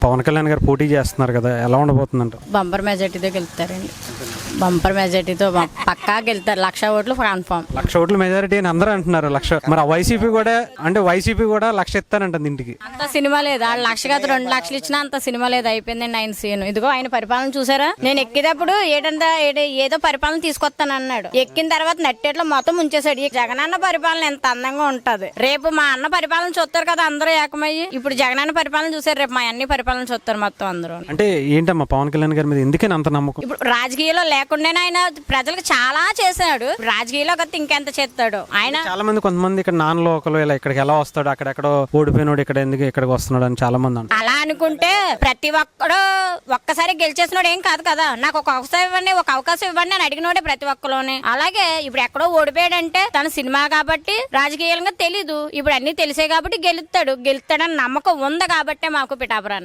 పవన్ కళ్యాణ్ గారు పోటీ చేస్తున్నారు కదా, ఎలా ఉండబోతుందంట? బంపర్ మెజార్టీతో గెలుస్తారండి. బంపర్ మెజార్టీతో పక్కా గెలుతారు. 1,00,000 ఓట్లు కన్ఫామ్. 1,00,000 ఓట్ల మెజారిటీ అని అందరూ అంటున్నారు. 1,00,000 మరి వైసీపీ కూడా, అంటే వైసీపీ కూడా 1,00,000 ఇస్తానంటుంది ఇంటికి. అంత సినిమా లేదు. 1,00,000 కాదు 2,00,000 ఇచ్చినా అంత సినిమా లేదు. అయిపోయిందండి ఆయన సీన్. ఇదిగో ఆయన పరిపాలన చూసారా? నేను ఎక్కేటప్పుడు ఏదో పరిపాలన తీసుకొస్తాను అన్నాడు. ఎక్కిన తర్వాత నట్టేట్లో మొత్తం ఉంచేశాడు. ఈ జగనన్న పరిపాలన ఎంత అందంగా ఉంటది. రేపు మా అన్న పరిపాలన చూస్తారు కదా అందరూ ఏకమయ్యి. ఇప్పుడు జగనన్న పరిపాలన చూసారు, రేపు మా అన్ని పరిపాలన చూస్తారు మొత్తం అందరూ. అంటే ఏంటమ్మా పవన్ కళ్యాణ్ గారి మీద ఎందుకని అంత నమ్మకం? ఇప్పుడు రాజకీయాల్లో లేకుండానే ఆయన ప్రజలకు చాలా చేశాడు. రాజకీయాల్లో కొత్త ఇంకెంత చేస్తాడు ఆయన. చాలా మంది, కొంతమంది ఇక్కడ నాన్ లోకల్ ఇలా ఇక్కడికి ఎలా వస్తాడు, అక్కడెక్కడో ఓడిపోయినోడు ఇక్కడ ఎందుకు ఇక్కడికి వస్తున్నాడు అని చాలా మంది అంటారు. అలా అనుకుంటే ప్రతి ఒక్కడు ఒక్కసారి గెలిచేసినోడు ఏం కాదు కదా. నాకు ఒక అవకాశం ఇవ్వండి అని అడిగినోడే ప్రతి ఒక్కలోనే. అలాగే ఇప్పుడు ఎక్కడో ఓడిపోయాడంటే తన సినిమా కాబట్టి రాజకీయంగా తెలీదు. ఇప్పుడు అన్ని తెలిసే కాబట్టి గెలుస్తాడని నమ్మకం ఉంది కాబట్టే మాకు పిఠాపురాన్ని